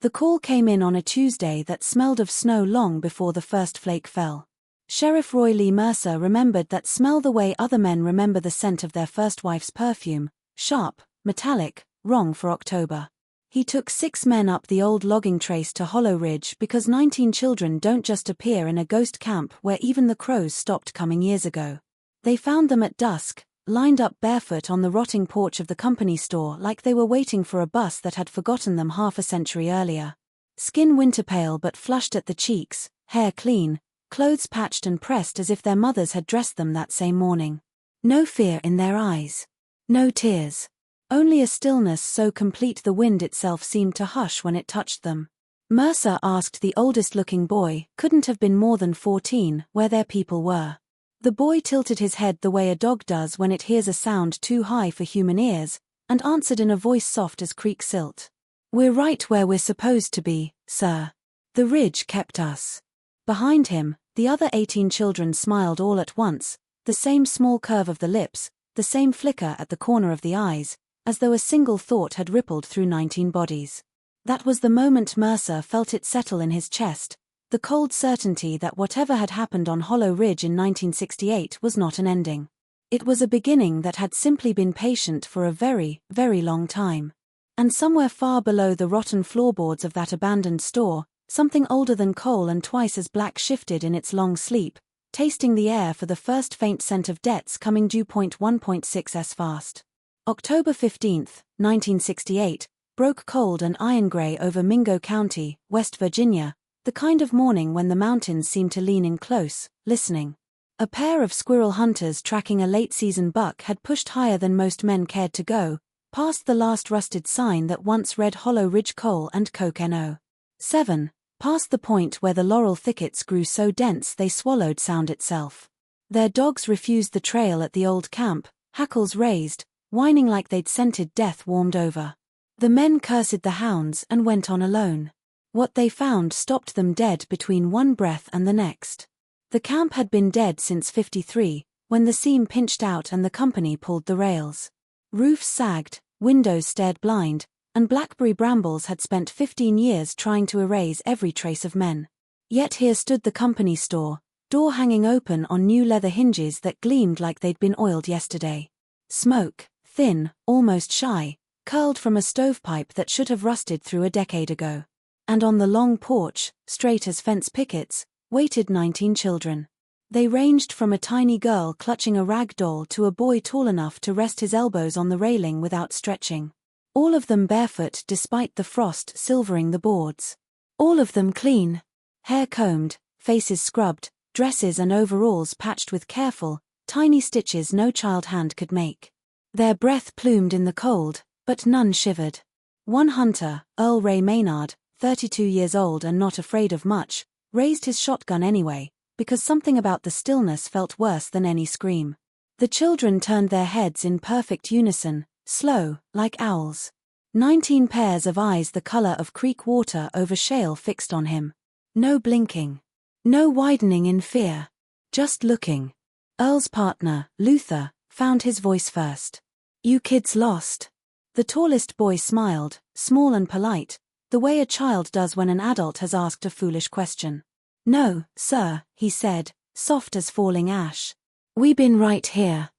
The call came in on a Tuesday that smelled of snow long before the first flake fell. Sheriff Roy Lee Mercer remembered that smell the way other men remember the scent of their first wife's perfume, sharp, metallic, wrong for October. He took 6 men up the old logging trace to Hollow Ridge because 19 children don't just appear in a ghost camp where even the crows stopped coming years ago. They found them at dusk, lined up barefoot on the rotting porch of the company store like they were waiting for a bus that had forgotten them half a century earlier. Skin winter pale but flushed at the cheeks, hair clean, clothes patched and pressed as if their mothers had dressed them that same morning. No fear in their eyes. No tears. Only a stillness so complete the wind itself seemed to hush when it touched them. Mercer asked the oldest-looking boy, couldn't have been more than 14, where their people were. The boy tilted his head the way a dog does when it hears a sound too high for human ears, and answered in a voice soft as creek silt. "We're right where we're supposed to be, sir. The ridge kept us." Behind him, the other 18 children smiled all at once, the same small curve of the lips, the same flicker at the corner of the eyes, as though a single thought had rippled through 19 bodies. That was the moment Mercer felt it settle in his chest, the cold certainty that whatever had happened on Hollow Ridge in 1968 was not an ending. It was a beginning that had simply been patient for a very, very long time. And somewhere far below the rotten floorboards of that abandoned store, something older than coal and twice as black shifted in its long sleep, tasting the air for the first faint scent of debts coming due 1.6s fast. October 15, 1968, broke cold and iron-gray over Mingo County, West Virginia, the kind of morning when the mountains seem to lean in close, listening. A pair of squirrel hunters tracking a late-season buck had pushed higher than most men cared to go, past the last rusted sign that once read Hollow Ridge Coal and Coke No. 7, past the point where the laurel thickets grew so dense they swallowed sound itself. Their dogs refused the trail at the old camp, hackles raised, whining like they'd scented death warmed over. The men cursed the hounds and went on alone. What they found stopped them dead between one breath and the next. The camp had been dead since '53, when the seam pinched out and the company pulled the rails. Roofs sagged, windows stared blind, and blackberry brambles had spent 15 years trying to erase every trace of men. Yet here stood the company store, door hanging open on new leather hinges that gleamed like they'd been oiled yesterday. Smoke, thin, almost shy, curled from a stovepipe that should have rusted through a decade ago. And on the long porch, straight as fence pickets, waited 19 children. They ranged from a tiny girl clutching a rag doll to a boy tall enough to rest his elbows on the railing without stretching. All of them barefoot despite the frost silvering the boards. All of them clean. Hair combed, faces scrubbed, dresses and overalls patched with careful, tiny stitches no child hand could make. Their breath plumed in the cold, but none shivered. One hunter, Earl Ray Maynard, 32 years old and not afraid of much, raised his shotgun anyway, because something about the stillness felt worse than any scream. The children turned their heads in perfect unison, slow, like owls. 19 pairs of eyes the color of creek water over shale fixed on him. No blinking. No widening in fear. Just looking. Earl's partner, Luther, found his voice first. "You kids lost." The tallest boy smiled, small and polite, the way a child does when an adult has asked a foolish question. "No, sir," he said, soft as falling ash. "We been right here."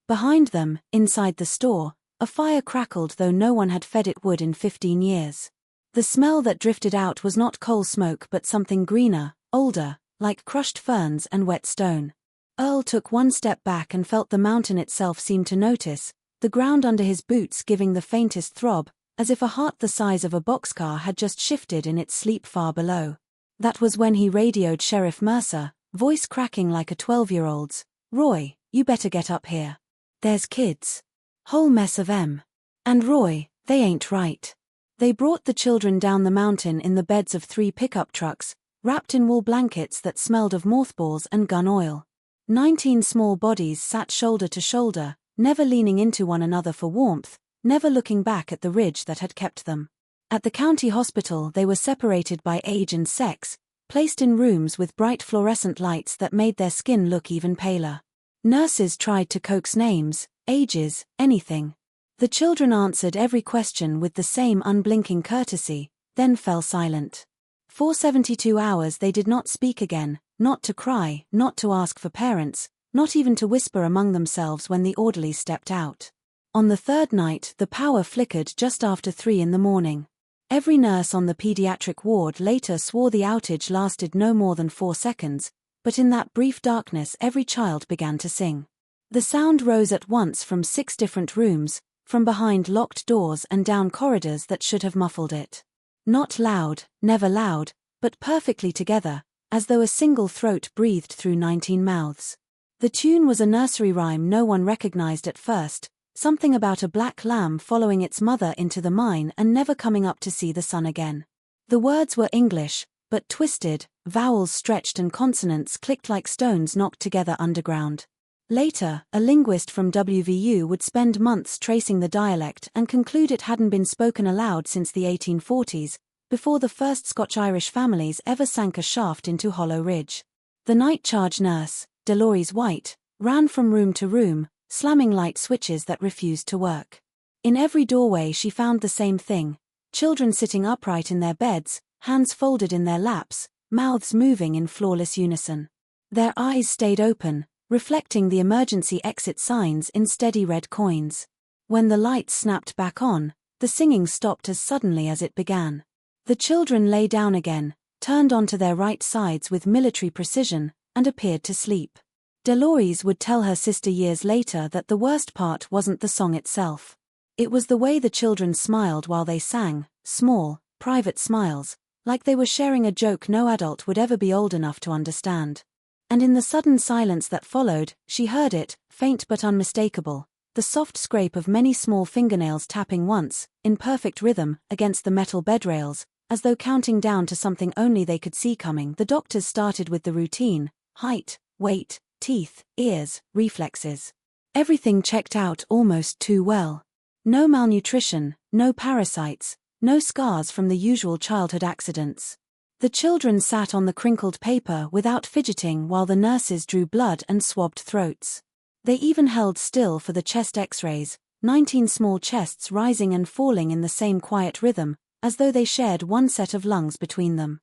Behind them, inside the store, a fire crackled though no one had fed it wood in 15 years. The smell that drifted out was not coal smoke but something greener, older, like crushed ferns and wet stone. Earl took one step back and felt the mountain itself seem to notice, the ground under his boots giving the faintest throb, as if a heart the size of a boxcar had just shifted in its sleep far below. That was when he radioed Sheriff Mercer, voice cracking like a 12-year-old's. "Roy, you better get up here. There's kids. Whole mess of 'em. And Roy, they ain't right." They brought the children down the mountain in the beds of 3 pickup trucks, wrapped in wool blankets that smelled of mothballs and gun oil. 19 small bodies sat shoulder to shoulder, never leaning into one another for warmth, never looking back at the ridge that had kept them. At the county hospital they were separated by age and sex, placed in rooms with bright fluorescent lights that made their skin look even paler. Nurses tried to coax names, ages, anything. The children answered every question with the same unblinking courtesy, then fell silent. For 72 hours they did not speak again, not to cry, not to ask for parents, not even to whisper among themselves when the orderlies stepped out. On the third night the power flickered just after 3 in the morning. Every nurse on the pediatric ward later swore the outage lasted no more than 4 seconds, but in that brief darkness every child began to sing. The sound rose at once from 6 different rooms, from behind locked doors and down corridors that should have muffled it. Not loud, never loud, but perfectly together, as though a single throat breathed through 19 mouths. The tune was a nursery rhyme no one recognized at first, something about a black lamb following its mother into the mine and never coming up to see the sun again. The words were English, but twisted, vowels stretched and consonants clicked like stones knocked together underground. Later, a linguist from WVU would spend months tracing the dialect and conclude it hadn't been spoken aloud since the 1840s, before the first Scotch-Irish families ever sank a shaft into Hollow Ridge. The night charge nurse, Dolores White, ran from room to room, slamming light switches that refused to work. In every doorway she found the same thing: children sitting upright in their beds, hands folded in their laps, mouths moving in flawless unison. Their eyes stayed open, reflecting the emergency exit signs in steady red coins. When the lights snapped back on, the singing stopped as suddenly as it began. The children lay down again, turned onto their right sides with military precision, and appeared to sleep. Dolores would tell her sister years later that the worst part wasn't the song itself. It was the way the children smiled while they sang, small, private smiles, like they were sharing a joke no adult would ever be old enough to understand. And in the sudden silence that followed, she heard it, faint but unmistakable, the soft scrape of many small fingernails tapping once, in perfect rhythm, against the metal bedrails, as though counting down to something only they could see coming. The doctors started with the routine: height, weight, teeth, ears, reflexes. Everything checked out almost too well. No malnutrition, no parasites, no scars from the usual childhood accidents. The children sat on the crinkled paper without fidgeting while the nurses drew blood and swabbed throats. They even held still for the chest x-rays, 19 small chests rising and falling in the same quiet rhythm, as though they shared one set of lungs between them.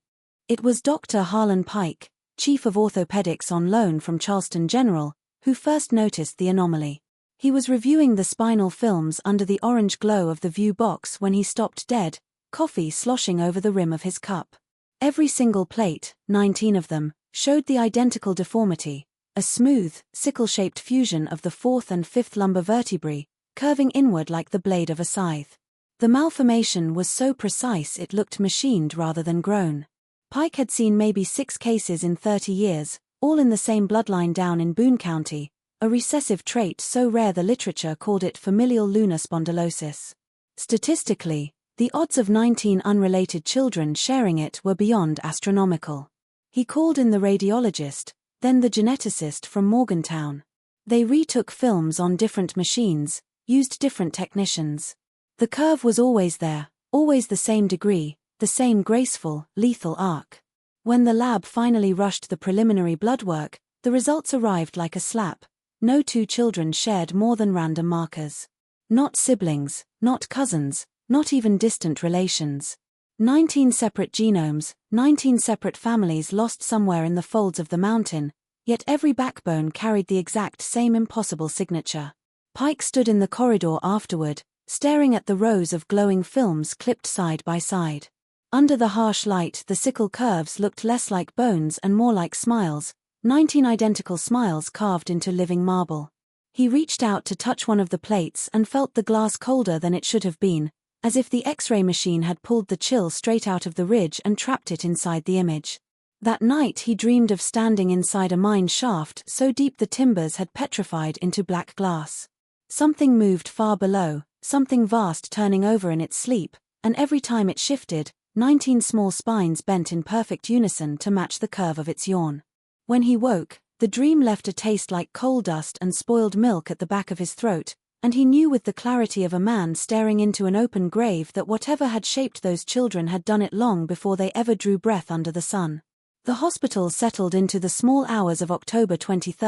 It was Dr. Harlan Pike, chief of orthopedics on loan from Charleston General, who first noticed the anomaly. He was reviewing the spinal films under the orange glow of the view box when he stopped dead, coffee sloshing over the rim of his cup. Every single plate, 19 of them, showed the identical deformity, a smooth, sickle-shaped fusion of the 4th and 5th lumbar vertebrae, curving inward like the blade of a scythe. The malformation was so precise it looked machined rather than grown. Pike had seen maybe 6 cases in 30 years, all in the same bloodline down in Boone County, a recessive trait so rare the literature called it familial lunar spondylosis. Statistically, the odds of 19 unrelated children sharing it were beyond astronomical. He called in the radiologist, then the geneticist from Morgantown. They retook films on different machines, used different technicians. The curve was always there, always the same degree, the same graceful, lethal arc. When the lab finally rushed the preliminary blood work, the results arrived like a slap. No 2 children shared more than random markers. Not siblings, not cousins, not even distant relations. 19 separate genomes, 19 separate families lost somewhere in the folds of the mountain, yet every backbone carried the exact same impossible signature. Pike stood in the corridor afterward, staring at the rows of glowing films clipped side by side. Under the harsh light, the sickle curves looked less like bones and more like smiles, 19 identical smiles carved into living marble. He reached out to touch one of the plates and felt the glass colder than it should have been, as if the X-ray machine had pulled the chill straight out of the ridge and trapped it inside the image. That night he dreamed of standing inside a mine shaft so deep the timbers had petrified into black glass. Something moved far below, something vast turning over in its sleep, and every time it shifted, 19 small spines bent in perfect unison to match the curve of its yawn. When he woke, the dream left a taste like coal dust and spoiled milk at the back of his throat, and he knew with the clarity of a man staring into an open grave that whatever had shaped those children had done it long before they ever drew breath under the sun. The hospital settled into the small hours of October 23,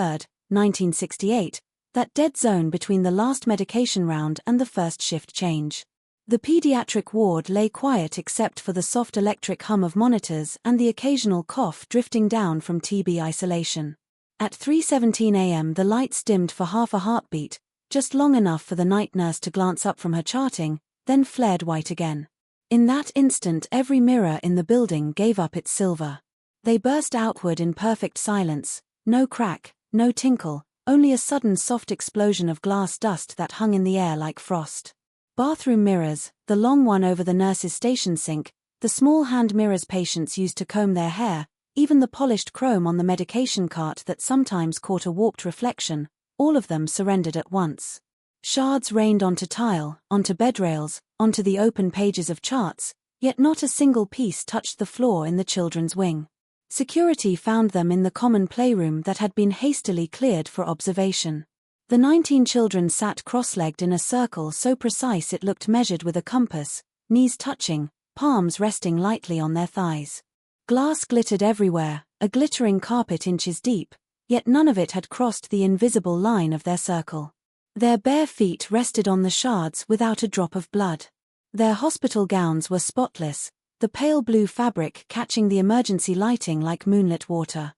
1968, that dead zone between the last medication round and the first shift change. The pediatric ward lay quiet except for the soft electric hum of monitors and the occasional cough drifting down from TB isolation. At 3:17 a.m. the lights dimmed for half a heartbeat, just long enough for the night nurse to glance up from her charting, then flared white again. In that instant every mirror in the building gave up its silver. They burst outward in perfect silence, no crack, no tinkle, only a sudden soft explosion of glass dust that hung in the air like frost. Bathroom mirrors, the long one over the nurse's station sink, the small hand mirrors patients used to comb their hair, even the polished chrome on the medication cart that sometimes caught a warped reflection, all of them surrendered at once. Shards rained onto tile, onto bed rails, onto the open pages of charts, yet not a single piece touched the floor in the children's wing. Security found them in the common playroom that had been hastily cleared for observation. The 19 children sat cross-legged in a circle so precise it looked measured with a compass, knees touching, palms resting lightly on their thighs. Glass glittered everywhere, a glittering carpet inches deep, yet none of it had crossed the invisible line of their circle. Their bare feet rested on the shards without a drop of blood. Their hospital gowns were spotless, the pale blue fabric catching the emergency lighting like moonlit water.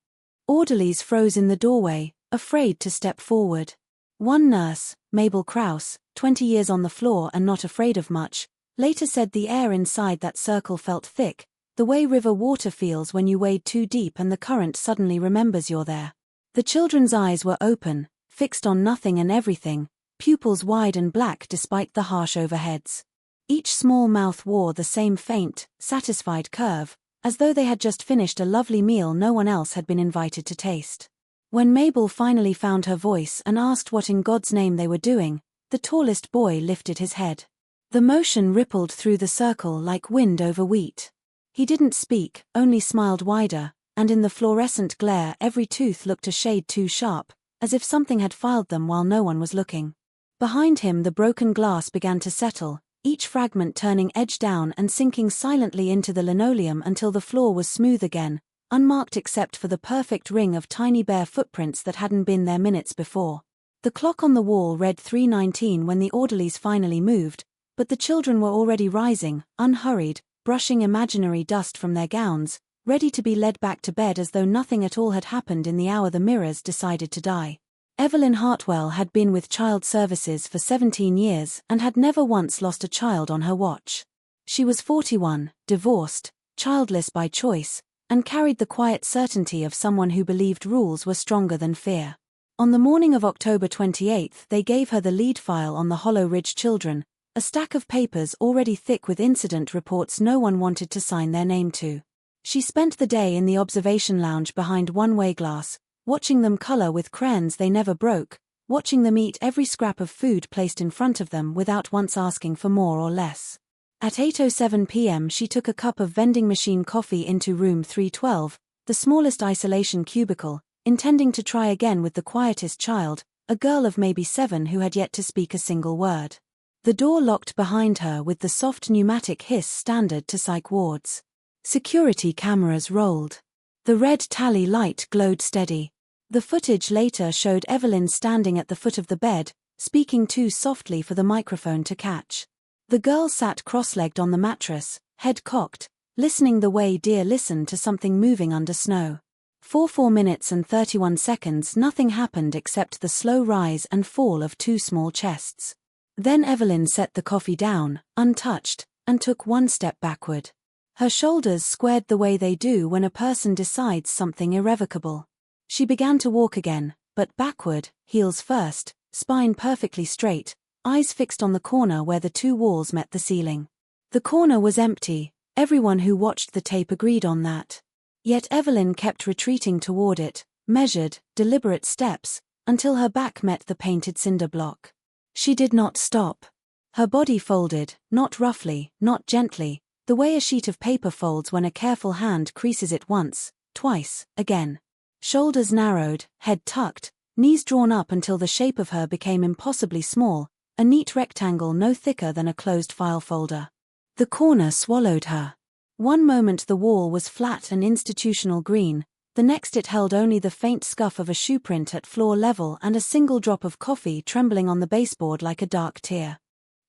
Orderlies froze in the doorway, afraid to step forward. One nurse, Mabel Kraus, 20 years on the floor and not afraid of much, later said the air inside that circle felt thick, the way river water feels when you wade too deep and the current suddenly remembers you're there. The children's eyes were open, fixed on nothing and everything, pupils wide and black despite the harsh overheads. Each small mouth wore the same faint, satisfied curve, as though they had just finished a lovely meal no one else had been invited to taste. When Mabel finally found her voice and asked what in God's name they were doing, the tallest boy lifted his head. The motion rippled through the circle like wind over wheat. He didn't speak, only smiled wider, and in the fluorescent glare every tooth looked a shade too sharp, as if something had filed them while no one was looking. Behind him the broken glass began to settle, each fragment turning edge down and sinking silently into the linoleum until the floor was smooth again, unmarked except for the perfect ring of tiny bare footprints that hadn't been there minutes before. The clock on the wall read 3:19 when the orderlies finally moved, but the children were already rising, unhurried, brushing imaginary dust from their gowns, ready to be led back to bed as though nothing at all had happened in the hour the mirrors decided to die. Evelyn Hartwell had been with Child Services for 17 years and had never once lost a child on her watch. She was 41, divorced, childless by choice, and carried the quiet certainty of someone who believed rules were stronger than fear. On the morning of October 28 they gave her the lead file on the Hollow Ridge children, a stack of papers already thick with incident reports no one wanted to sign their name to. She spent the day in the observation lounge behind one-way glass, watching them color with crayons they never broke, watching them eat every scrap of food placed in front of them without once asking for more or less. At 8:07 p.m. she took a cup of vending machine coffee into room 312, the smallest isolation cubicle, intending to try again with the quietest child, a girl of maybe 7 who had yet to speak a single word. The door locked behind her with the soft pneumatic hiss standard to psych wards. Security cameras rolled. The red tally light glowed steady. The footage later showed Evelyn standing at the foot of the bed, speaking too softly for the microphone to catch. The girl sat cross-legged on the mattress, head cocked, listening the way deer listen to something moving under snow. For 4 minutes and 31 seconds nothing happened except the slow rise and fall of 2 small chests. Then Evelyn set the coffee down, untouched, and took 1 step backward. Her shoulders squared the way they do when a person decides something irrevocable. She began to walk again, but backward, heels first, spine perfectly straight, eyes fixed on the corner where the 2 walls met the ceiling. The corner was empty, everyone who watched the tape agreed on that. Yet Evelyn kept retreating toward it, measured, deliberate steps, until her back met the painted cinder block. She did not stop. Her body folded, not roughly, not gently, the way a sheet of paper folds when a careful hand creases it once, twice, again. Shoulders narrowed, head tucked, knees drawn up until the shape of her became impossibly small, a neat rectangle no thicker than a closed file folder. The corner swallowed her. One moment the wall was flat and institutional green, the next it held only the faint scuff of a shoe print at floor level and a single drop of coffee trembling on the baseboard like a dark tear.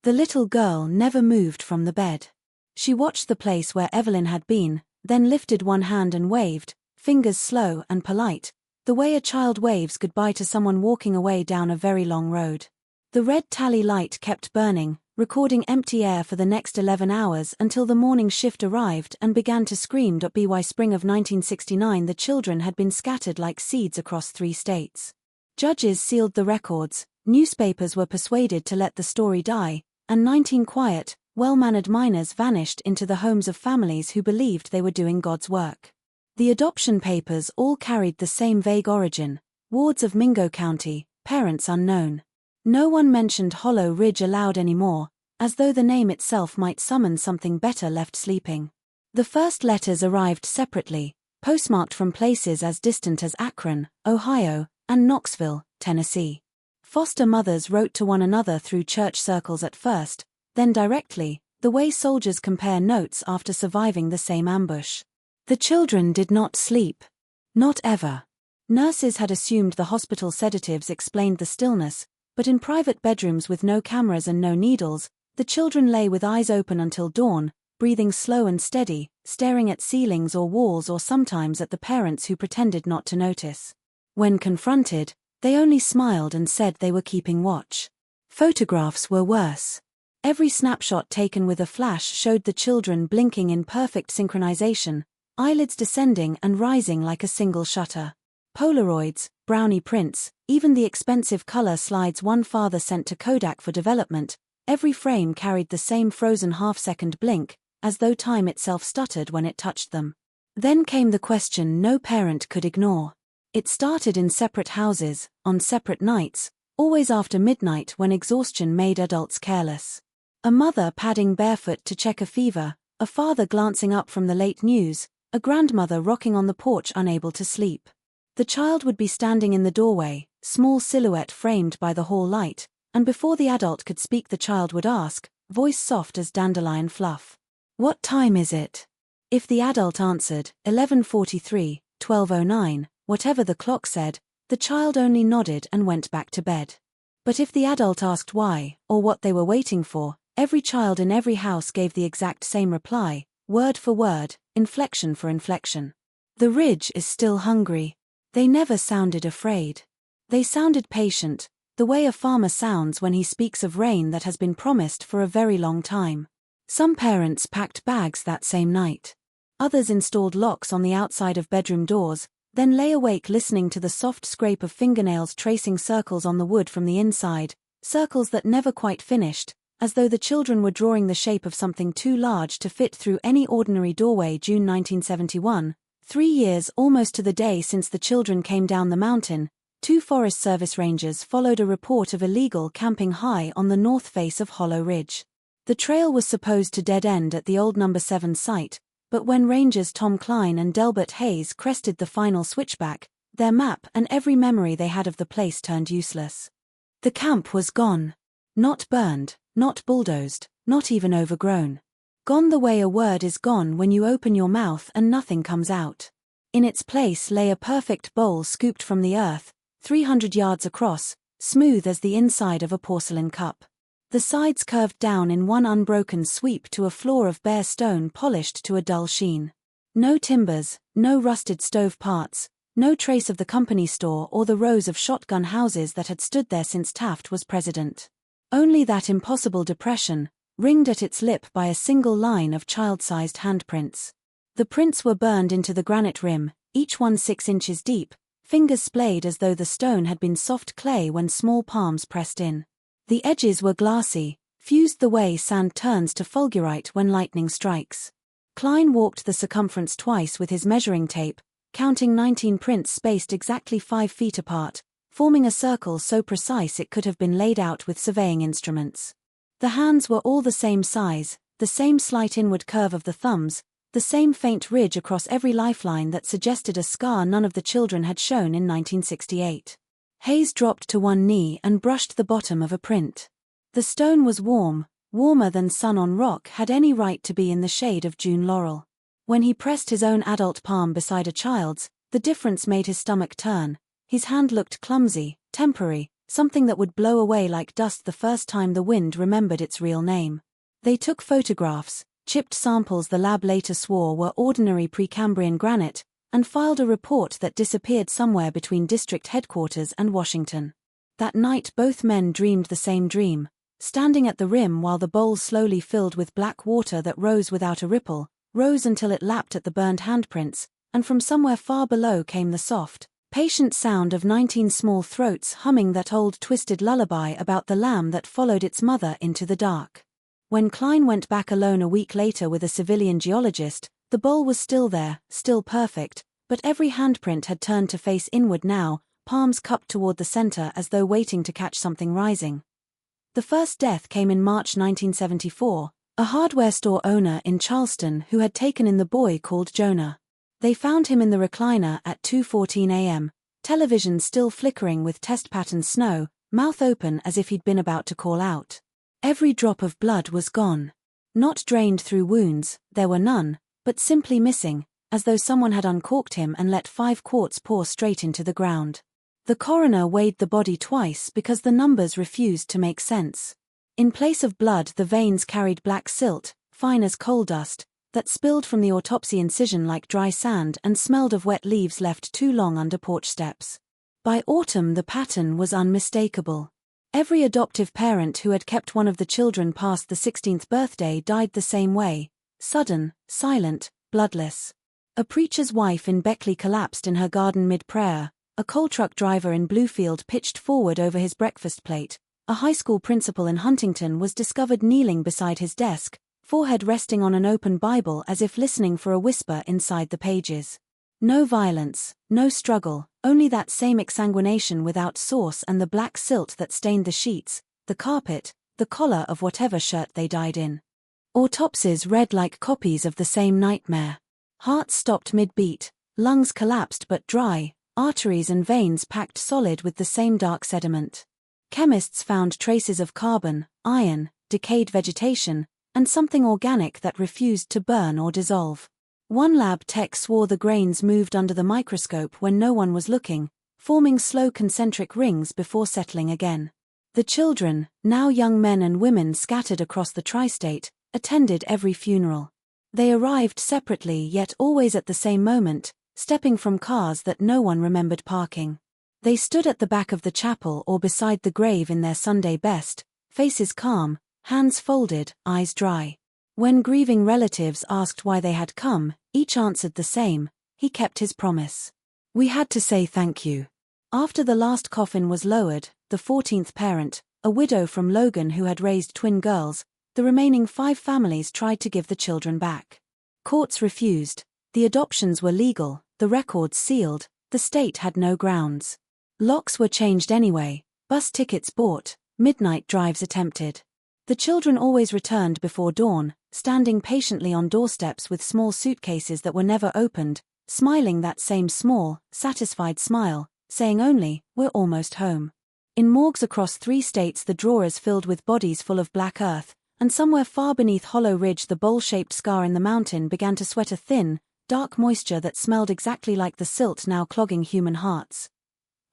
The little girl never moved from the bed. She watched the place where Evelyn had been, then lifted one hand and waved, fingers slow and polite, the way a child waves goodbye to someone walking away down a very long road. The red tally light kept burning, recording empty air for the next 11 hours until the morning shift arrived and began to scream. By spring of 1969 the children had been scattered like seeds across 3 states. Judges sealed the records, newspapers were persuaded to let the story die, and 19 quiet, well-mannered minors vanished into the homes of families who believed they were doing God's work. The adoption papers all carried the same vague origin: wards of Mingo County, parents unknown. No one mentioned Hollow Ridge aloud anymore, as though the name itself might summon something better left sleeping. The first letters arrived separately, postmarked from places as distant as Akron, Ohio, and Knoxville, Tennessee. Foster mothers wrote to one another through church circles at first, then directly, the way soldiers compare notes after surviving the same ambush. The children did not sleep. Not ever. Nurses had assumed the hospital sedatives explained the stillness, but in private bedrooms with no cameras and no needles, the children lay with eyes open until dawn, breathing slow and steady, staring at ceilings or walls or sometimes at the parents who pretended not to notice. When confronted, they only smiled and said they were keeping watch. Photographs were worse. Every snapshot taken with a flash showed the children blinking in perfect synchronization, eyelids descending and rising like a single shutter. Polaroids, brownie prints, even the expensive color slides one father sent to Kodak for development, every frame carried the same frozen half-second blink, as though time itself stuttered when it touched them. Then came the question no parent could ignore. It started in separate houses, on separate nights, always after midnight when exhaustion made adults careless. A mother padding barefoot to check a fever, a father glancing up from the late news, a grandmother rocking on the porch unable to sleep. The child would be standing in the doorway, small silhouette framed by the hall light, and before the adult could speak the child would ask, voice soft as dandelion fluff, "What time is it?" If the adult answered, 11:43, 12:09, whatever the clock said, the child only nodded and went back to bed. But if the adult asked why, or what they were waiting for, every child in every house gave the exact same reply, word for word, inflection for inflection. The ridge is still hungry. They never sounded afraid. They sounded patient, the way a farmer sounds when he speaks of rain that has been promised for a very long time. Some parents packed bags that same night. Others installed locks on the outside of bedroom doors, then lay awake listening to the soft scrape of fingernails tracing circles on the wood from the inside, circles that never quite finished, as though the children were drawing the shape of something too large to fit through any ordinary doorway. June 1971. 3 years almost to the day since the children came down the mountain, 2 Forest Service rangers followed a report of illegal camping high on the north face of Hollow Ridge. The trail was supposed to dead-end at the old No. 7 site, but when Rangers Tom Klein and Delbert Hayes crested the final switchback, their map and every memory they had of the place turned useless. The camp was gone. Not burned, not bulldozed, not even overgrown. Gone the way a word is gone when you open your mouth and nothing comes out. In its place lay a perfect bowl scooped from the earth, 300 yards across, smooth as the inside of a porcelain cup. The sides curved down in one unbroken sweep to a floor of bare stone polished to a dull sheen. No timbers, no rusted stove parts, no trace of the company store or the rows of shotgun houses that had stood there since Taft was president. Only that impossible depression, ringed at its lip by a single line of child-sized handprints. The prints were burned into the granite rim, each one 6 inches deep, fingers splayed as though the stone had been soft clay when small palms pressed in. The edges were glassy, fused the way sand turns to fulgurite when lightning strikes. Klein walked the circumference twice with his measuring tape, counting 19 prints spaced exactly 5 feet apart, forming a circle so precise it could have been laid out with surveying instruments. The hands were all the same size, the same slight inward curve of the thumbs, the same faint ridge across every lifeline that suggested a scar none of the children had shown in 1968. Hayes dropped to one knee and brushed the bottom of a print. The stone was warm, warmer than sun on rock had any right to be in the shade of June laurel. When he pressed his own adult palm beside a child's, the difference made his stomach turn. His hand looked clumsy, temporary, something that would blow away like dust the first time the wind remembered its real name. They took photographs, chipped samples the lab later swore were ordinary Precambrian granite, and filed a report that disappeared somewhere between district headquarters and Washington. That night both men dreamed the same dream, standing at the rim while the bowl slowly filled with black water that rose without a ripple, rose until it lapped at the burned handprints, and from somewhere far below came the soft, patient sound of 19 small throats humming that old twisted lullaby about the lamb that followed its mother into the dark. When Klein went back alone a week later with a civilian geologist, the bowl was still there, still perfect, but every handprint had turned to face inward now, palms cupped toward the center as though waiting to catch something rising. The first death came in March 1974, a hardware store owner in Charleston who had taken in the boy called Jonah. They found him in the recliner at 2:14 a.m., television still flickering with test-pattern snow, mouth open as if he'd been about to call out. Every drop of blood was gone. Not drained through wounds, there were none, but simply missing, as though someone had uncorked him and let 5 quarts pour straight into the ground. The coroner weighed the body twice because the numbers refused to make sense. In place of blood, the veins carried black silt, fine as coal dust, that spilled from the autopsy incision like dry sand and smelled of wet leaves left too long under porch steps. By autumn the pattern was unmistakable. Every adoptive parent who had kept one of the children past the 16th birthday died the same way, sudden, silent, bloodless. A preacher's wife in Beckley collapsed in her garden mid-prayer, a coal truck driver in Bluefield pitched forward over his breakfast plate, a high school principal in Huntington was discovered kneeling beside his desk, forehead resting on an open Bible as if listening for a whisper inside the pages. No violence, no struggle, only that same exsanguination without source and the black silt that stained the sheets, the carpet, the collar of whatever shirt they died in. Autopsies read like copies of the same nightmare. Hearts stopped mid-beat, lungs collapsed but dry, arteries and veins packed solid with the same dark sediment. Chemists found traces of carbon, iron, decayed vegetation, and something organic that refused to burn or dissolve. One lab tech swore the grains moved under the microscope when no one was looking, forming slow concentric rings before settling again. The children, now young men and women scattered across the tri-state, attended every funeral. They arrived separately yet always at the same moment, stepping from cars that no one remembered parking. They stood at the back of the chapel or beside the grave in their Sunday best, faces calm, hands folded, eyes dry. When grieving relatives asked why they had come, each answered the same: he kept his promise. We had to say thank you. After the last coffin was lowered, the 14th parent, a widow from Logan who had raised twin girls, the remaining 5 families tried to give the children back. Courts refused. The adoptions were legal, the records sealed, the state had no grounds. Locks were changed anyway, bus tickets bought, midnight drives attempted. The children always returned before dawn, standing patiently on doorsteps with small suitcases that were never opened, smiling that same small, satisfied smile, saying only, "We're almost home." In morgues across 3 states the drawers filled with bodies full of black earth, and somewhere far beneath Hollow Ridge the bowl-shaped scar in the mountain began to sweat a thin, dark moisture that smelled exactly like the silt now clogging human hearts.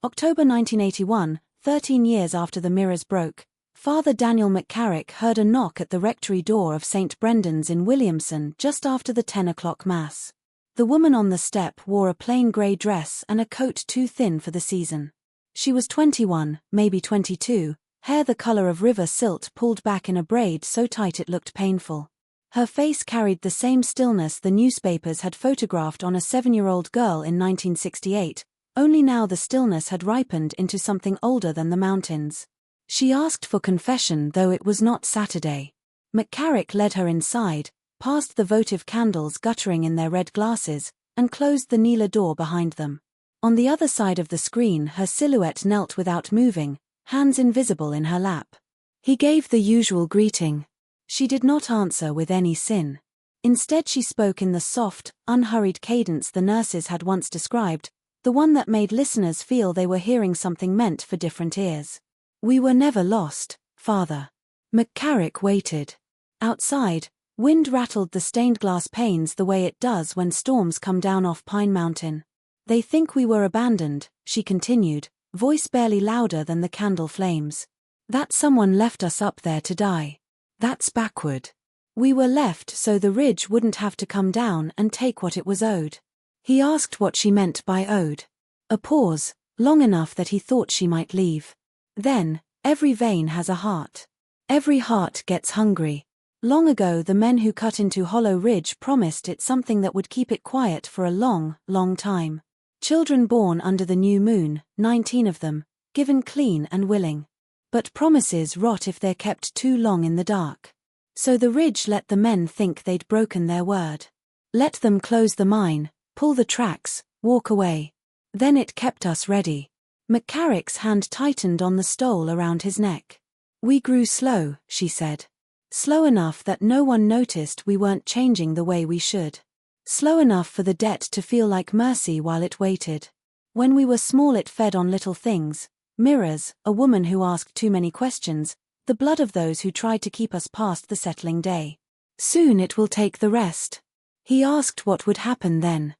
October 1981, 13 years after the mirrors broke, Father Daniel McCarrick heard a knock at the rectory door of St. Brendan's in Williamson just after the 10 o'clock Mass. The woman on the step wore a plain grey dress and a coat too thin for the season. She was 21, maybe 22, hair the color of river silt pulled back in a braid so tight it looked painful. Her face carried the same stillness the newspapers had photographed on a 7-year-old girl in 1968, only now the stillness had ripened into something older than the mountains. She asked for confession though it was not Saturday. McCarrick led her inside, past the votive candles guttering in their red glasses, and closed the Neela door behind them. On the other side of the screen her silhouette knelt without moving, hands invisible in her lap. He gave the usual greeting. She did not answer with any sin. Instead she spoke in the soft, unhurried cadence the nurses had once described, the one that made listeners feel they were hearing something meant for different ears. "We were never lost, Father." McCarrick waited. Outside, wind rattled the stained glass panes the way it does when storms come down off Pine Mountain. "They think we were abandoned," she continued, voice barely louder than the candle flames. That someone left us up there to die. That's backward. We were left so the ridge wouldn't have to come down and take what it was owed. He asked what she meant by owed. A pause, long enough that he thought she might leave. Then, every vein has a heart. Every heart gets hungry. Long ago the men who cut into Hollow Ridge promised it something that would keep it quiet for a long, long time. Children born under the new moon, 19 of them, given clean and willing. But promises rot if they're kept too long in the dark. So the ridge let the men think they'd broken their word. Let them close the mine, pull the tracks, walk away. Then it kept us ready. McCarrick's hand tightened on the stole around his neck. We grew slow, she said. Slow enough that no one noticed we weren't changing the way we should. Slow enough for the debt to feel like mercy while it waited. When we were small it fed on little things, mirrors, a woman who asked too many questions, the blood of those who tried to keep us past the settling day. Soon it will take the rest. He asked what would happen then.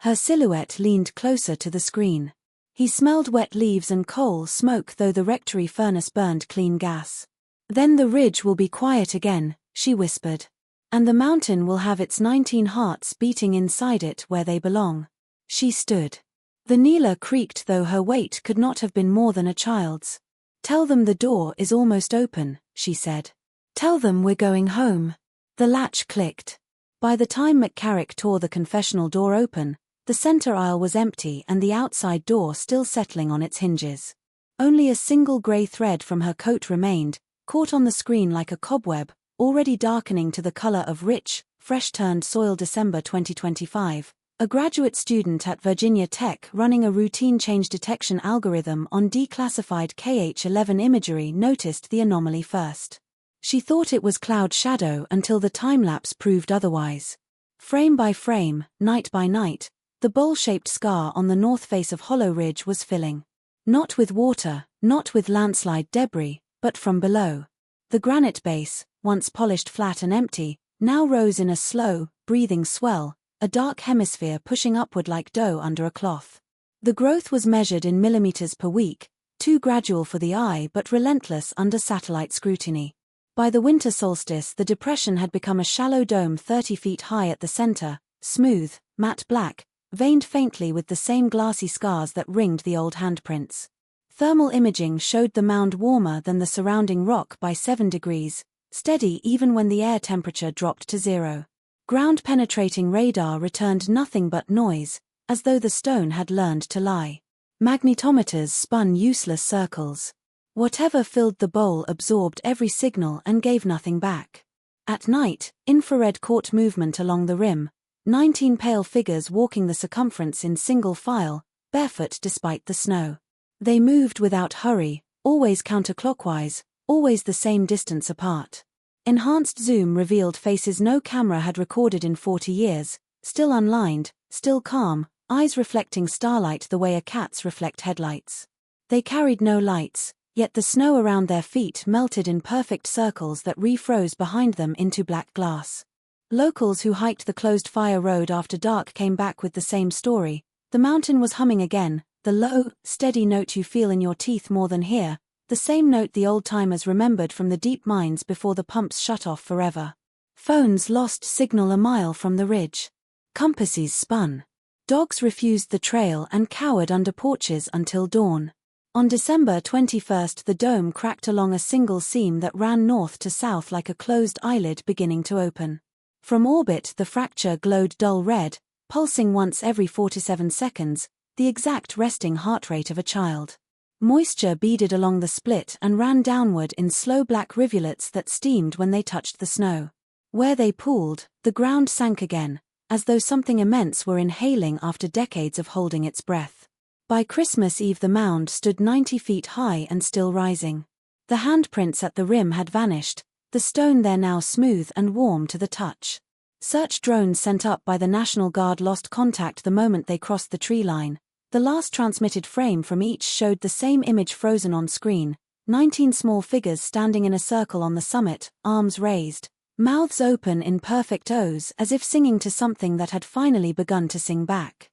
Her silhouette leaned closer to the screen. He smelled wet leaves and coal smoke though the rectory furnace burned clean gas. Then the ridge will be quiet again, she whispered. And the mountain will have its 19 hearts beating inside it where they belong. She stood. The kneeler creaked though her weight could not have been more than a child's. Tell them the door is almost open, she said. Tell them we're going home. The latch clicked. By the time McCarrick tore the confessional door open, the center aisle was empty and the outside door still settling on its hinges. Only a single gray thread from her coat remained, caught on the screen like a cobweb, already darkening to the color of rich, fresh-turned soil. December 2025. A graduate student at Virginia Tech running a routine change detection algorithm on declassified KH-11 imagery noticed the anomaly first. She thought it was cloud shadow until the time-lapse proved otherwise. Frame by frame, night by night, the bowl-shaped scar on the north face of Hollow Ridge was filling. Not with water, not with landslide debris, but from below. The granite base, once polished flat and empty, now rose in a slow, breathing swell, a dark hemisphere pushing upward like dough under a cloth. The growth was measured in millimeters per week, too gradual for the eye but relentless under satellite scrutiny. By the winter solstice the depression had become a shallow dome 30 feet high at the center, smooth, matte black, veined faintly with the same glassy scars that ringed the old handprints. Thermal imaging showed the mound warmer than the surrounding rock by 7 degrees, steady even when the air temperature dropped to 0. Ground-penetrating radar returned nothing but noise, as though the stone had learned to lie. Magnetometers spun useless circles. Whatever filled the bowl absorbed every signal and gave nothing back. At night, infrared caught movement along the rim, 19 pale figures walking the circumference in single file, barefoot despite the snow. They moved without hurry, always counterclockwise, always the same distance apart. Enhanced zoom revealed faces no camera had recorded in 40 years, still unlined, still calm, eyes reflecting starlight the way a cat's reflect headlights. They carried no lights, yet the snow around their feet melted in perfect circles that refroze behind them into black glass. Locals who hiked the closed fire road after dark came back with the same story. The mountain was humming again, the low, steady note you feel in your teeth more than hear, the same note the old-timers remembered from the deep mines before the pumps shut off forever. Phones lost signal a mile from the ridge. Compasses spun. Dogs refused the trail and cowered under porches until dawn. On December 21 the dome cracked along a single seam that ran north to south like a closed eyelid beginning to open. From orbit the fracture glowed dull red, pulsing once every 47 seconds, the exact resting heart rate of a child. Moisture beaded along the split and ran downward in slow black rivulets that steamed when they touched the snow. Where they pooled, the ground sank again, as though something immense were inhaling after decades of holding its breath. By Christmas Eve the mound stood 90 feet high and still rising. The handprints at the rim had vanished, the stone there now smooth and warm to the touch. Search drones sent up by the National Guard lost contact the moment they crossed the tree line. The last transmitted frame from each showed the same image frozen on screen, 19 small figures standing in a circle on the summit, arms raised, mouths open in perfect O's as if singing to something that had finally begun to sing back.